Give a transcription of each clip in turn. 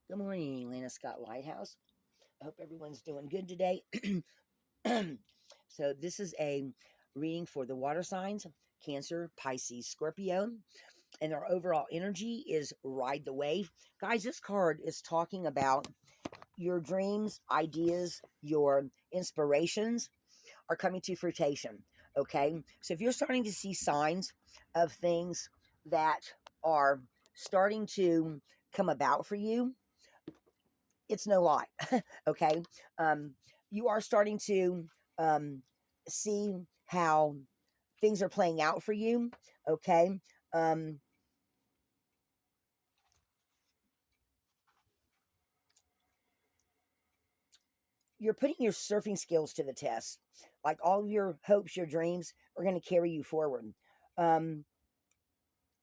Good morning, Lana Scott Lighthouse. I hope everyone's doing good today. So, this is a reading for the water signs Cancer, Pisces, Scorpio, and their overall energy is ride the wave. Guys, this card is talking about your dreams, ideas, your inspirations are coming to fruition. Okay, so if you're starting to see signs of things that are starting to come about for you, it's no lie. Okay, um, you are starting to um, see how things are playing out for you. Okay, um, you're putting your surfing skills to the test. Like all of your hopes, your dreams are going to carry you forward. Um,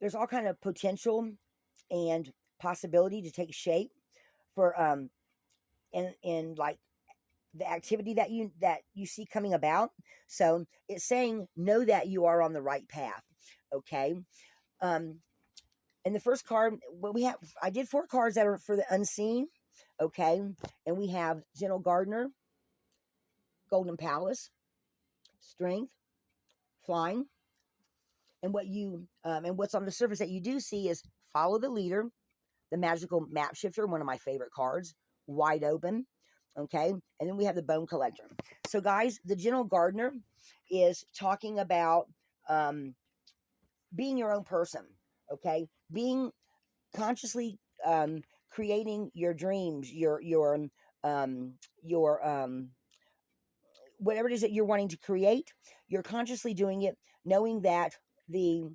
there's all kind of potential and possibility to take shape for and like the activity that you see coming about. So it's saying know that you are on the right path. Okay. um and the first card, well, we have I did 4 cards that are for the unseen. Okay, and we have Gentle Gardener, Golden Palace, Strength, Flying. And what's on the surface that you do see is Follow the Leader, the Magical Map Shifter, one of my favorite cards, Wide Open. Okay, and then we have the Bone Collector. So guys, the Gentle Gardener is talking about um being your own person. Okay, being consciously creating your dreams, um your whatever it is that you're wanting to create. You're consciously doing it, knowing that the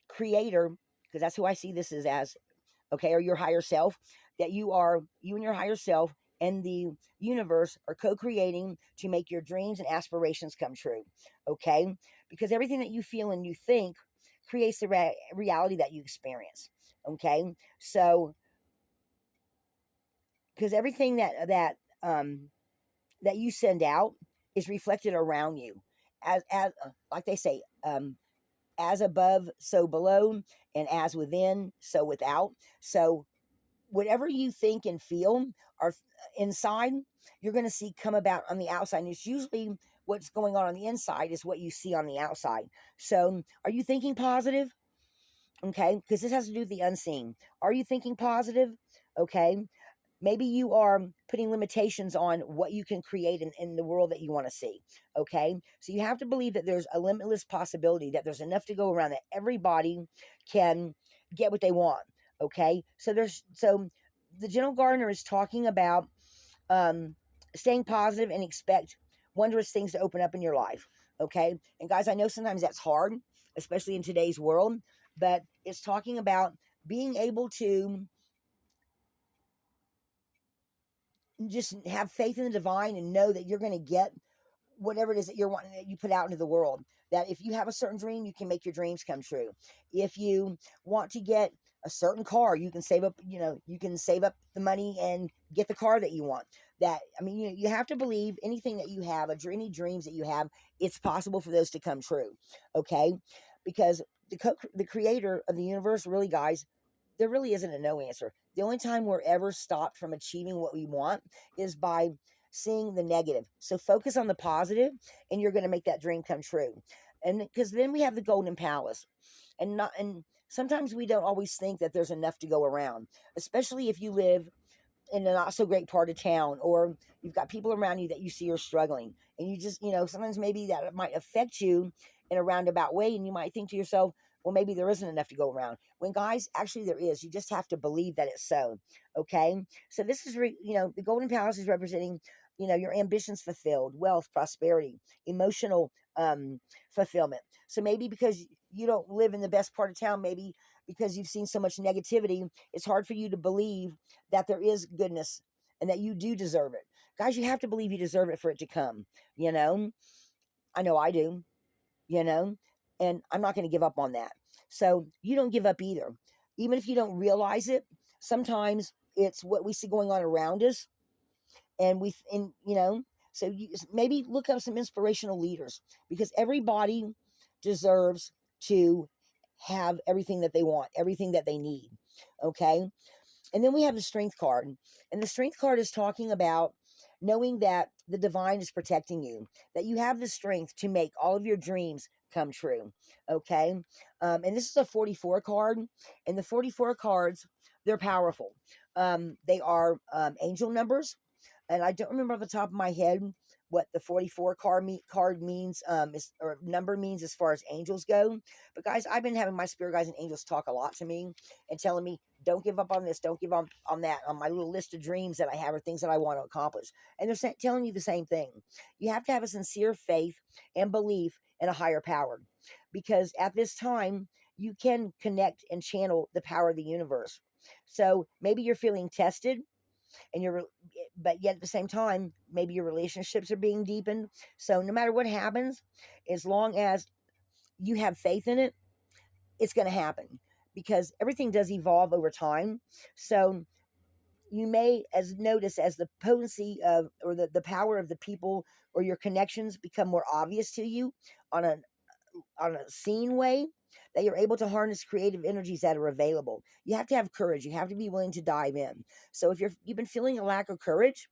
creator, because that's who I see this as, okay, or your higher self, that you and your higher self and the universe are co-creating to make your dreams and aspirations come true. Okay, because everything that you feel and you think creates the reality that you experience. Okay, so because everything that you send out is reflected around you, as like they say, as above so below, and as within so without. So whatever you think and feel are inside, you're going to see come about on the outside, and it's usually what's going on the inside is what you see on the outside. So are you thinking positive? Okay, because this has to do with the unseen. Are you thinking positive? Okay, maybe you are putting limitations on what you can create in the world that you want to see. Okay, so you have to believe that there's a limitless possibility, that there's enough to go around, that everybody can get what they want. Okay, so the Gentle Gardener is talking about um, staying positive and expect wondrous things to open up in your life. Okay, and guys, I know sometimes that's hard, especially in today's world, but it's talking about being able to just have faith in the divine and know that you're going to get whatever it is that you're wanting, that you put out into the world. That if you have a certain dream, you can make your dreams come true. If you want to get a certain car, you can save up, you can save up the money and get the car that you want. That, I mean, you have to believe anything that you have, any dreams that you have, it's possible for those to come true. Okay, because the creator of the universe, really, guys, there really isn't a no answer. The only time we're ever stopped from achieving what we want is by seeing the negative. So focus on the positive, and you're going to make that dream come true. And because then we have the Golden Palace, and sometimes we don't always think that there's enough to go around, especially if you live in a not so great part of town, or you've got people around you that you see are struggling, and you just, sometimes maybe that might affect you in a roundabout way, and you might think to yourself, well, maybe there isn't enough to go around, when, guys, actually there is. You just have to believe that it's so. Okay, so this is the Golden Palace is representing your ambitions fulfilled, wealth, prosperity, emotional fulfillment. So maybe because you don't live in the best part of town, maybe because you've seen so much negativity, it's hard for you to believe that there is goodness and that you do deserve it. Guys, you have to believe you deserve it for it to come. You know, I know I do, you know, and I'm not going to give up on that. So you don't give up either. Even if you don't realize it, sometimes it's what we see going on around us. So you maybe look up some inspirational leaders, because everybody deserves to have everything that they want, everything that they need. Okay. And then we have the strength card. And the strength card is talking about knowing that the divine is protecting you, that you have the strength to make all of your dreams come true. Okay. And this is a 44 card. And the 44 cards, they're powerful. They are angel numbers. And I don't remember off the top of my head what the 44 card means, or number means as far as angels go. But guys, I've been having my spirit guides and angels talk a lot to me and telling me, don't give up on this, don't give up on that, on my little list of dreams that I have or things that I want to accomplish. And they're telling you the same thing. You have to have a sincere faith and belief in a higher power, because at this time you can connect and channel the power of the universe. So maybe you're feeling tested, and but yet at the same time maybe your relationships are being deepened. So no matter what happens, as long as you have faith in it, it's going to happen, because everything does evolve over time. So you may as notice as the potency of, or the power of the people or your connections become more obvious to you on a seen way, that you're able to harness creative energies that are available. You have to have courage. You have to be willing to dive in. So if you've been feeling a lack of courage,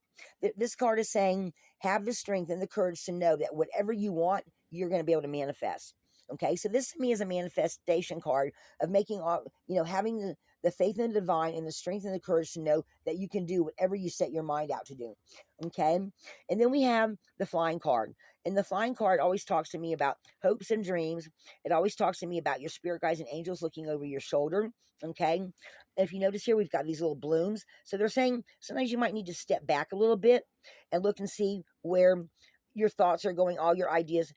this card is saying have the strength and the courage to know that whatever you want, you're going to be able to manifest. Okay, so this to me is a manifestation card of making all, having the faith in the divine and the strength and the courage to know that you can do whatever you set your mind out to do. Okay, and then we have the flying card. And the flying card always talks to me about hopes and dreams. It always talks to me about your spirit guides and angels looking over your shoulder. Okay. And if you notice here, we've got these little blooms. So they're saying sometimes you might need to step back a little bit and look and see where your thoughts are going, all your ideas.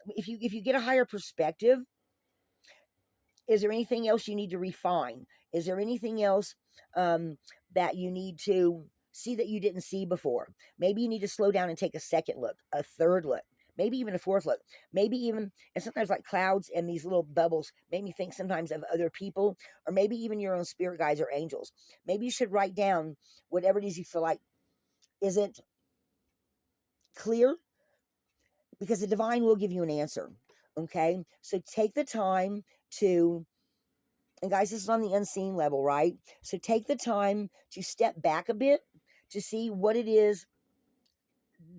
If you get a higher perspective, is there anything else you need to refine? Is there anything else that you need to see that you didn't see before? Maybe you need to slow down and take a second look, a third look, maybe even a fourth look, maybe even, and sometimes like clouds and these little bubbles make me think sometimes of other people, or maybe even your own spirit guides or angels. Maybe you should write down whatever it is you feel like isn't clear, because the divine will give you an answer. Okay, so take the time to, and guys, this is on the unseen level, right? So take the time to step back a bit to see what it is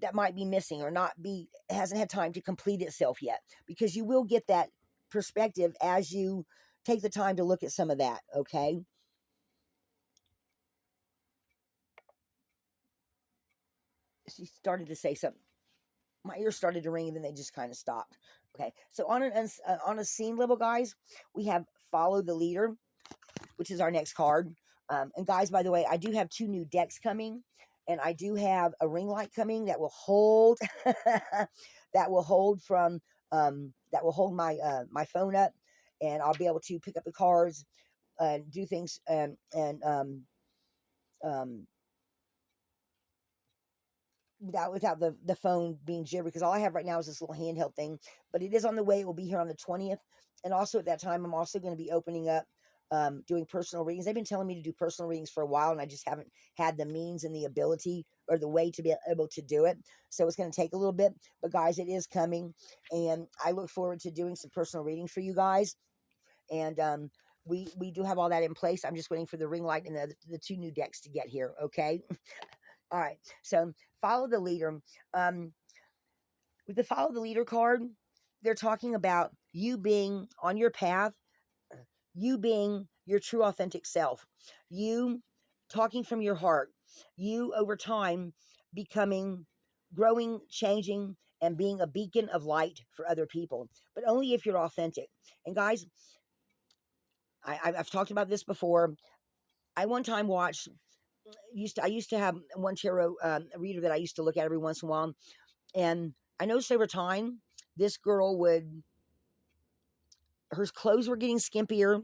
that might be missing or not be, hasn't had time to complete itself yet, because you will get that perspective as you take the time to look at some of that. Okay, she started to say something, my ears started to ring, and then they just kind of stopped. Okay, so on a scene level, guys, we have follow the leader, which is our next card. And guys, by the way, I do have 2 new decks coming, and I do have a ring light coming that will hold that will hold from that will hold my phone up, and I'll be able to pick up the cards and do things, and um, without the phone being jittery, because all I have right now is this little handheld thing. But it is on the way. It will be here on the 20th. And also at that time, I'm also going to be opening up, doing personal readings. They've been telling me to do personal readings for a while, and I just haven't had the means and the ability or the way to be able to do it. So it's going to take a little bit. But guys, it is coming, and I look forward to doing some personal readings for you guys. And we do have all that in place. I'm just waiting for the ring light and the 2 new decks to get here. Okay. All right. So follow the leader. Um, with the follow the leader card, they're talking about you being on your path, you being your true authentic self, you talking from your heart, you over time becoming, growing, changing, and being a beacon of light for other people, but only if you're authentic. And guys, I've talked about this before. I one time watched, I used to have one tarot reader that I used to look at every once in a while. And I noticed over time, this girl would, her clothes were getting skimpier.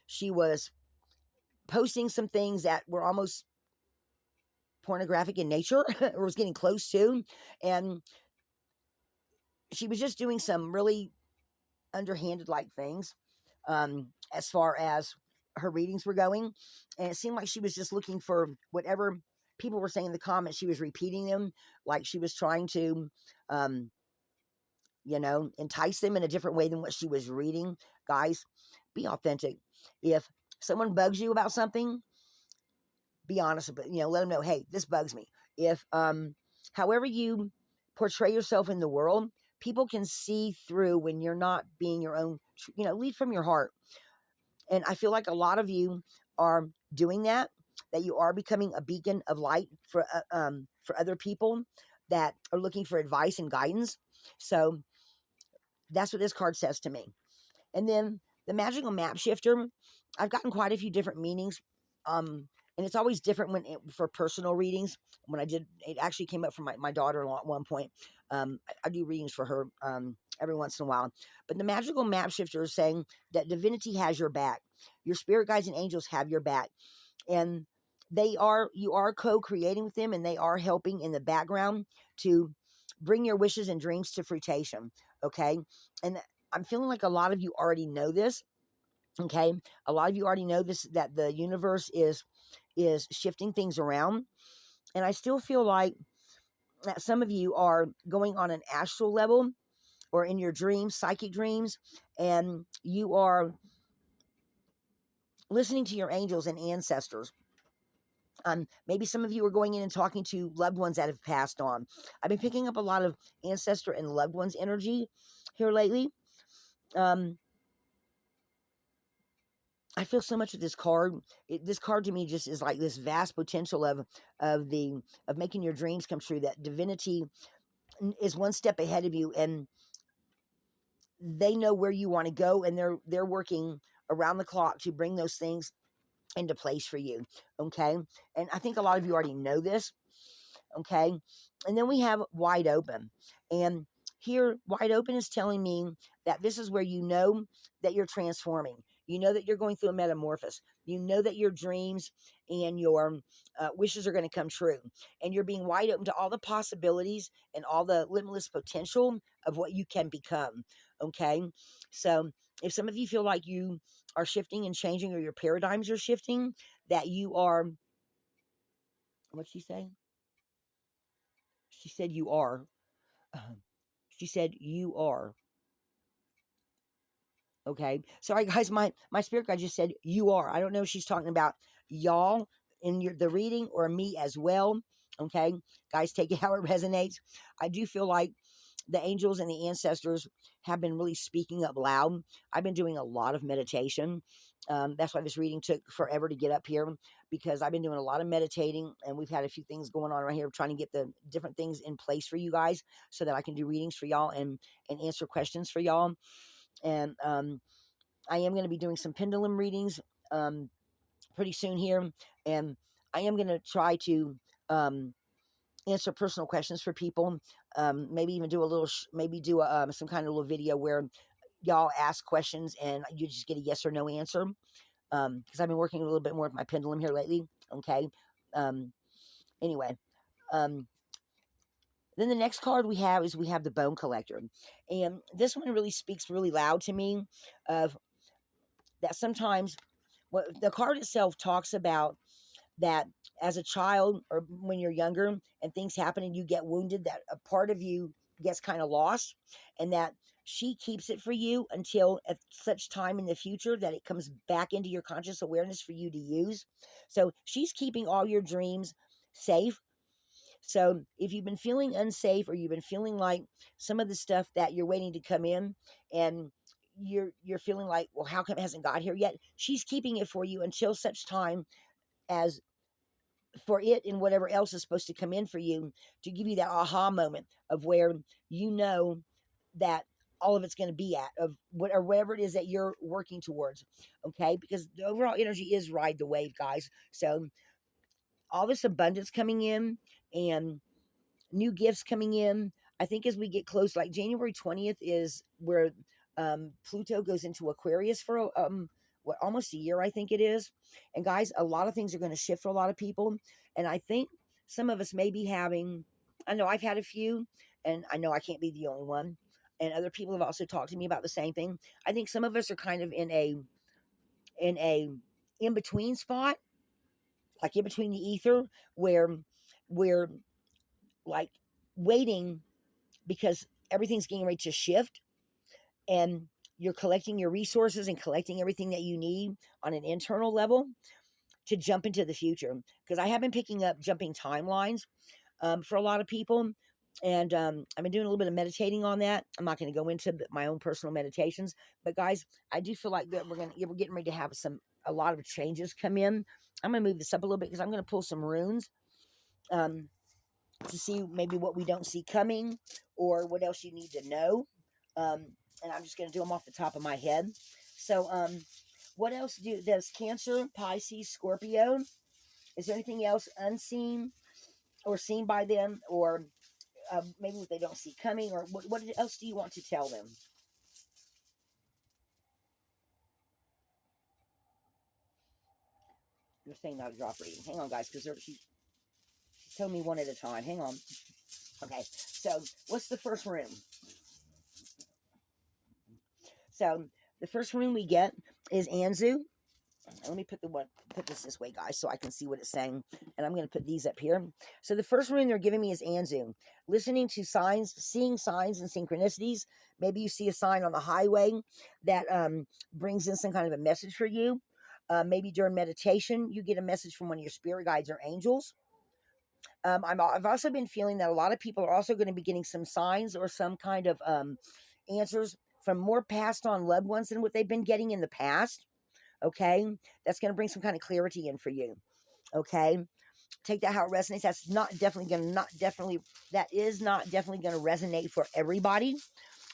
She was posting some things that were almost pornographic in nature, or was getting close to. And she was just doing some really underhanded like things, as far as her readings were going. And it seemed like she was just looking for whatever people were saying in the comments. She was repeating them, like she was trying to, um, entice them in a different way than what she was reading. Guys, be authentic. If someone bugs you about something, be honest, but let them know, hey, this bugs me. If however you portray yourself in the world, people can see through when you're not being your own, lead from your heart. And I feel like a lot of you are doing that, that you are becoming a beacon of light for other people that are looking for advice and guidance. So that's what this card says to me. And then the magical map shifter, I've gotten quite a few different meanings. And it's always different for personal readings. When I did, it actually came up from my daughter-in-law at one point. I do readings for her every once in a while. But the magical map shifter is saying that divinity has your back. Your spirit guides and angels have your back. And you are co-creating with them, and they are helping in the background to bring your wishes and dreams to fruition. Okay. And I'm feeling like a lot of you already know this. Okay. A lot of you already know this, that the universe is shifting things around. And I still feel like that some of you are going on an astral level or in your dreams, psychic dreams, and you are listening to your angels and ancestors. Maybe some of you are going in and talking to loved ones that have passed on. I've been picking up a lot of ancestor and loved ones energy here lately. I feel so much with this card. This card to me just is like this vast potential of making your dreams come true. That divinity is one step ahead of you, and they know where you want to go, and they're working around the clock to bring those things into place for you. Okay, and I think a lot of you already know this. Okay, and then we have wide open, and here wide open is telling me that this is where you know that you're transforming. You know that you're going through a metamorphosis. You know that your dreams and your wishes are going to come true, and you're being wide open to all the possibilities and all the limitless potential of what you can become. Okay, so if some of you feel like you are shifting and changing, or your paradigms are shifting, that you are, what'd she say? She said you are. She said you are. Okay. Sorry guys, my spirit guide just said you are. I don't know if she's talking about y'all in the reading or me as well. Okay. Guys, take it how it resonates. I do feel like the angels and the ancestors have been really speaking up loud. I've been doing a lot of meditation. That's why this reading took forever to get up here, because I've been doing a lot of meditating, and we've had a few things going on right here, trying to get the different things in place for you guys so that I can do readings for y'all and answer questions for y'all. And I am going to be doing some pendulum readings um, pretty soon here, and I am going to try to answer personal questions for people. Maybe even do a little, maybe do some kind of little video where y'all ask questions and you just get a yes or no answer. Because I've been working a little bit more with my pendulum here lately. Okay. Um, anyway, um, then the next card we have is we have the Bone Collector, and this one really speaks really loud to me. Of that sometimes what the card itself talks about, that as a child or when you're younger and things happen and you get wounded, that a part of you gets kind of lost, and that she keeps it for you until at such time in the future that it comes back into your conscious awareness for you to use. So she's keeping all your dreams safe. So if you've been feeling unsafe, or you've been feeling like some of the stuff that you're waiting to come in, and you're feeling like, well, how come it hasn't got here yet? She's keeping it for you until such time as for it and whatever else is supposed to come in for you, to give you that aha moment of where you know that all of it's going to be at, of what or whatever it is that you're working towards. Okay, because the overall energy is ride the wave, guys. So all this abundance coming in, and new gifts coming in. I think as we get close, like January 20th is where Pluto goes into Aquarius for what, almost a year, I think it is. And guys, a lot of things are going to shift for a lot of people. And I think some of us may be having, I know I've had a few, and I know I can't be the only one. And other people have also talked to me about the same thing. I think some of us are kind of in a in between spot, like in between the ether, where we're like waiting because everything's getting ready to shift, and you're collecting your resources and collecting everything that you need on an internal level to jump into the future, because I have been picking up jumping timelines for a lot of people. And I've been doing a little bit of meditating on that. I'm not going to go into my own personal meditations, but guys, I do feel like that we're getting ready to have a lot of changes come in. I'm going to move this up a little bit because I'm going to pull some runes um, to see maybe what we don't see coming or what else you need to know. Um, and I'm just going to do them off the top of my head. So, what else does Cancer, Pisces, Scorpio? Is there anything else unseen or seen by them, or maybe what they don't see coming, or what else do you want to tell them? You're saying not a drop reading. Hang on, guys, because she's telling me one at a time. Hang on. Okay, so what's the first room? So the first room we get is Anzu. Let me put this way, guys, so I can see what it's saying. And I'm going to put these up here. So the first room they're giving me is Anzu. Listening to signs, seeing signs and synchronicities. Maybe you see a sign on the highway that brings in some kind of a message for you. Maybe during meditation, you get a message from one of your spirit guides or angels. I've also been feeling that a lot of people are also going to be getting some signs or some kind of answers from more passed on loved ones than what they've been getting in the past. Okay, that's going to bring some kind of clarity in for you. Okay, take that how it resonates. That's not definitely going to not definitely that is not definitely going to resonate for everybody,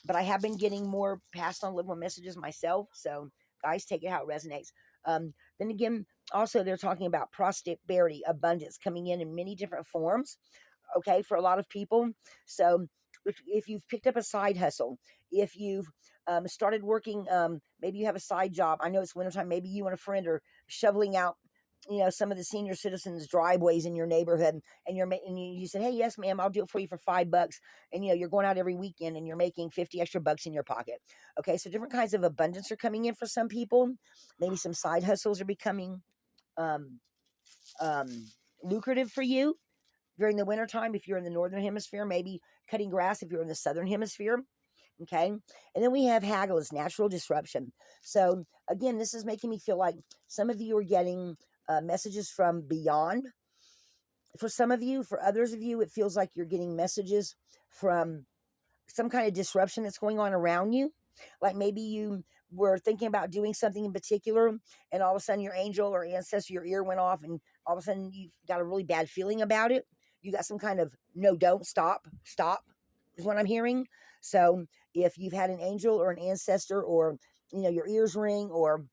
but I have been getting more passed on loved one messages myself. So guys, take it how it resonates. Then again, also they're talking about prosperity, abundance coming in many different forms. Okay, for a lot of people. So if you've picked up a side hustle, if you've started working, maybe you have a side job. I know it's wintertime. Maybe you and a friend are shoveling out, some of the senior citizens' driveways in your neighborhood, and you said, "Hey, yes, ma'am, I'll do it for you for $5." And you're going out every weekend, and you're making 50 extra bucks in your pocket. Okay, so different kinds of abundance are coming in for some people. Maybe some side hustles are becoming um, um, lucrative for you during the wintertime. If you're in the northern hemisphere, maybe cutting grass if you're in the southern hemisphere. Okay. And then we have haggle as natural disruption. So again, this is making me feel like some of you are getting messages from beyond. For some of you, for others of you, it feels like you're getting messages from some kind of disruption that's going on around you. Like maybe you were thinking about doing something in particular, and all of a sudden your angel or ancestor, your ear went off, and all of a sudden you've got a really bad feeling about it. You got some kind of no, don't stop is what I'm hearing. So if you've had an angel or an ancestor, or your ears ring, or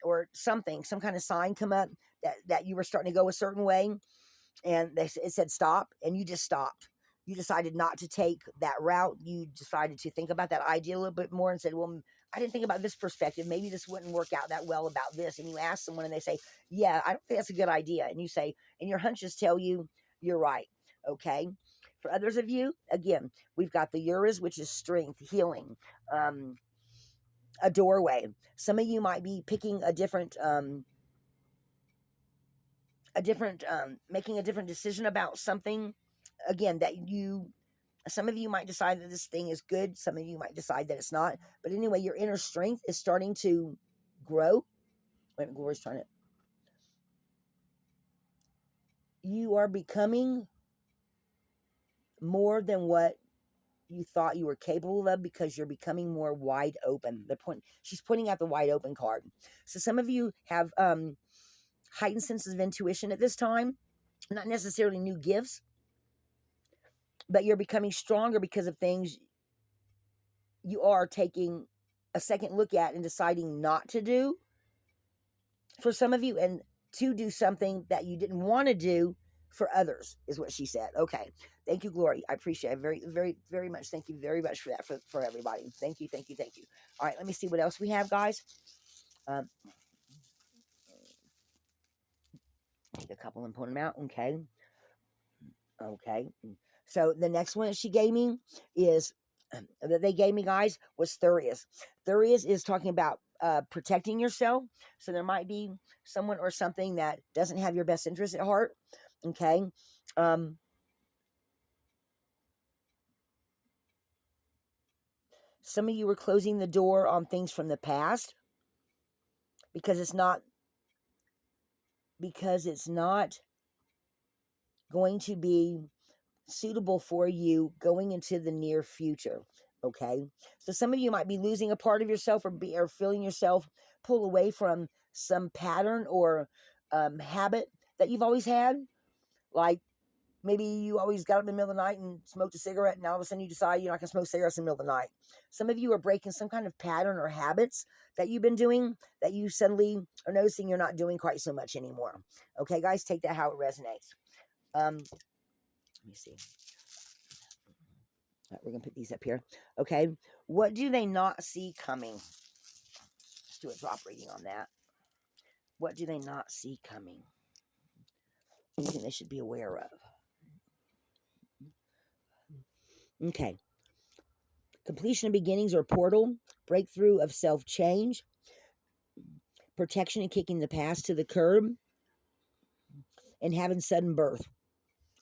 or something, some kind of sign come up that you were starting to go a certain way, and it said stop, and you just stopped. You decided not to take that route. You decided to think about that idea a little bit more and said, well, I didn't think about this perspective. Maybe this wouldn't work out that well about this. And you ask someone and they say, yeah, I don't think that's a good idea. And you say, and your hunches tell you you're right. Okay. For others of you, again, we've got the Uras, which is strength, healing, a doorway. Some of you might be picking making a different decision about something, again, that some of you might decide that this thing is good, some of you might decide that it's not, but anyway, your inner strength is starting to grow. Wait, Gloria's trying to, you are becoming more than what you thought you were capable of, because you're becoming more wide open. She's pointing out the wide open card. So some of you have heightened senses of intuition at this time, not necessarily new gifts, but you're becoming stronger because of things you are taking a second look at and deciding not to do for some of you, and to do something that you didn't want to do for others, is what she said. Okay. Thank you, Glory. I appreciate it very, very, very much. Thank you very much for that, for everybody. Thank you, thank you, thank you. All right, let me see what else we have, guys. Take a couple and put them out. Okay. Okay. So the next one that she gave me is that they gave me, guys, was Thurius. Thurius is talking about protecting yourself. So there might be someone or something that doesn't have your best interest at heart. Okay. Some of you are closing the door on things from the past because it's not because it's not going to be suitable for you going into the near future. Okay. So some of you might be losing a part of yourself, or feeling yourself pull away from some pattern or habit that you've always had. Like maybe you always got up in the middle of the night and smoked a cigarette, and all of a sudden you decide you're not going to smoke cigarettes in the middle of the night. Some of you are breaking some kind of pattern or habits that you've been doing that you suddenly are noticing you're not doing quite so much anymore. Okay, guys, take that how it resonates. Let me see. All right, we're going to put these up here. Okay. What do they not see coming? Let's do a drop reading on that. What do they not see coming? Anything they should be aware of? Okay. Completion of beginnings or portal, breakthrough of self-change, protection and kicking the past to the curb, and having sudden birth.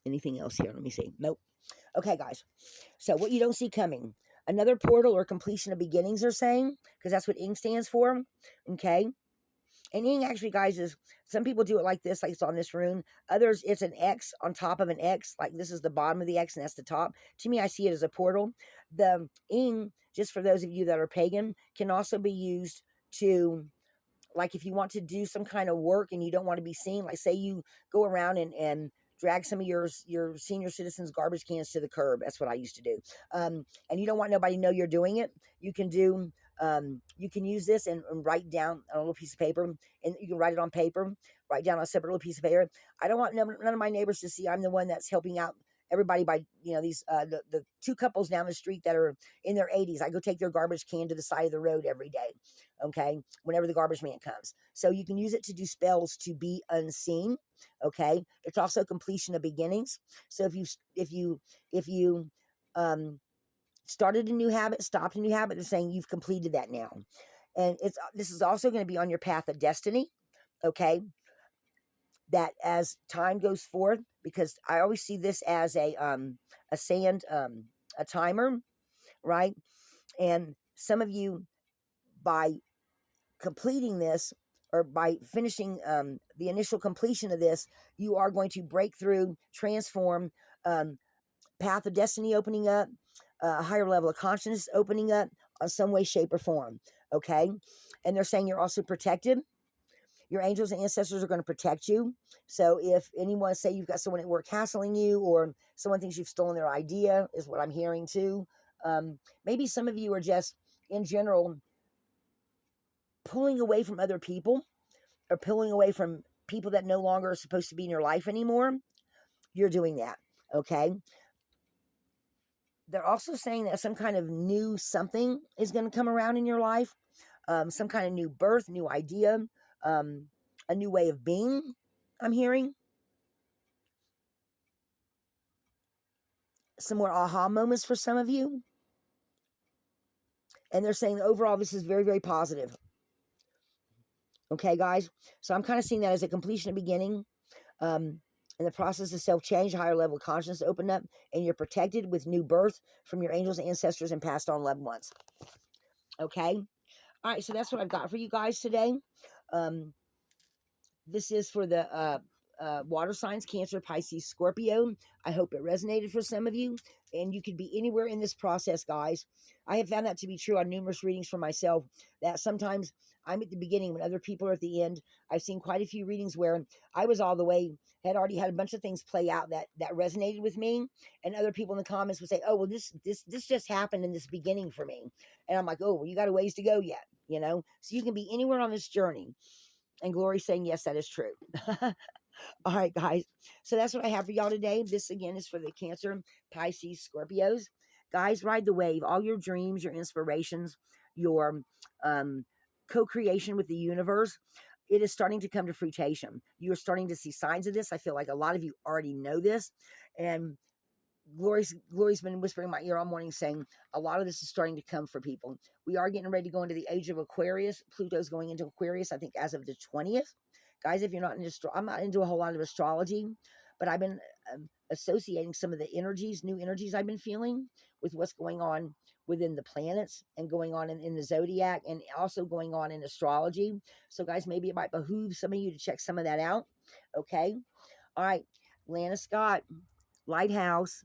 Anything else here? Let me see. Nope. Okay, guys. So what you don't see coming. Another portal or completion of beginnings are saying, because that's what ING stands for. Okay. And ING actually, guys, is some people do it like this, like it's on this rune. Others, it's an X on top of an X, like this is the bottom of the X and that's the top. To me, I see it as a portal. The ING, just for those of you that are pagan, can also be used to, like, if you want to do some kind of work and you don't want to be seen, like say you go around and drag some of your senior citizens garbage cans to the curb. That's what I used to do. And you don't want nobody to know you're doing it. You can do you can use this and write down on a little piece of paper, and you can write it on paper, write down on a separate little piece of paper. I don't want none of my neighbors to see I'm the one that's helping out everybody by, these the two couples down the street that are in their 80s. I go take their garbage can to the side of the road every day. Okay, whenever the garbage man comes. So you can use it to do spells to be unseen. Okay, it's also completion of beginnings. So if you started a new habit, stopped a new habit, they're saying you've completed that now. And this is also going to be on your path of destiny. Okay, that as time goes forth, because I always see this as a timer, right? And some of you, by completing this, or by finishing the initial completion of this, you are going to break through, transform, path of destiny opening up, a higher level of consciousness opening up on some way, shape, or form. Okay. And they're saying you're also protected. Your angels and ancestors are going to protect you. So if anyone, say you've got someone at work hassling you, or someone thinks you've stolen their idea, is what I'm hearing too. Maybe some of you are just in general pulling away from other people, or pulling away from people that no longer are supposed to be in your life anymore. You're doing that. Okay. They're also saying that some kind of new something is going to come around in your life. Some kind of new birth, new idea, a new way of being, I'm hearing. Some more aha moments for some of you. And they're saying that overall this is very, very positive. Okay, guys? So I'm kind of seeing that as a completion of beginning. And the process of self-change, higher level of consciousness open up, and you're protected with new birth from your angels, ancestors, and passed on loved ones. Okay? All right, so that's what I've got for you guys today. This is for the water signs, Cancer, Pisces, Scorpio. I hope it resonated for some of you. And you could be anywhere in this process, guys. I have found that to be true on numerous readings for myself, that sometimes I'm at the beginning when other people are at the end. I've seen quite a few readings where I was all the way, had already had a bunch of things play out that resonated with me. And other people in the comments would say, oh, well, this just happened in this beginning for me. And I'm like, oh, well, you got a ways to go yet, So you can be anywhere on this journey. And Glory's saying, yes, that is true. All right, guys. So that's what I have for y'all today. This, again, is for the Cancer, Pisces, Scorpios. Guys, ride the wave. All your dreams, your inspirations, your co-creation with the universe, it is starting to come to fruition. You're starting to see signs of this. I feel like a lot of you already know this. And Glory's been whispering in my ear all morning saying a lot of this is starting to come for people. We are getting ready to go into the age of Aquarius. Pluto's going into Aquarius, I think, as of the 20th. Guys, if you're not into, I'm not into a whole lot of astrology, but I've been associating some of the energies, new energies I've been feeling with what's going on within the planets and going on in the zodiac, and also going on in astrology. So guys, maybe it might behoove some of you to check some of that out. Okay. All right. Lana Scott, Lighthouse.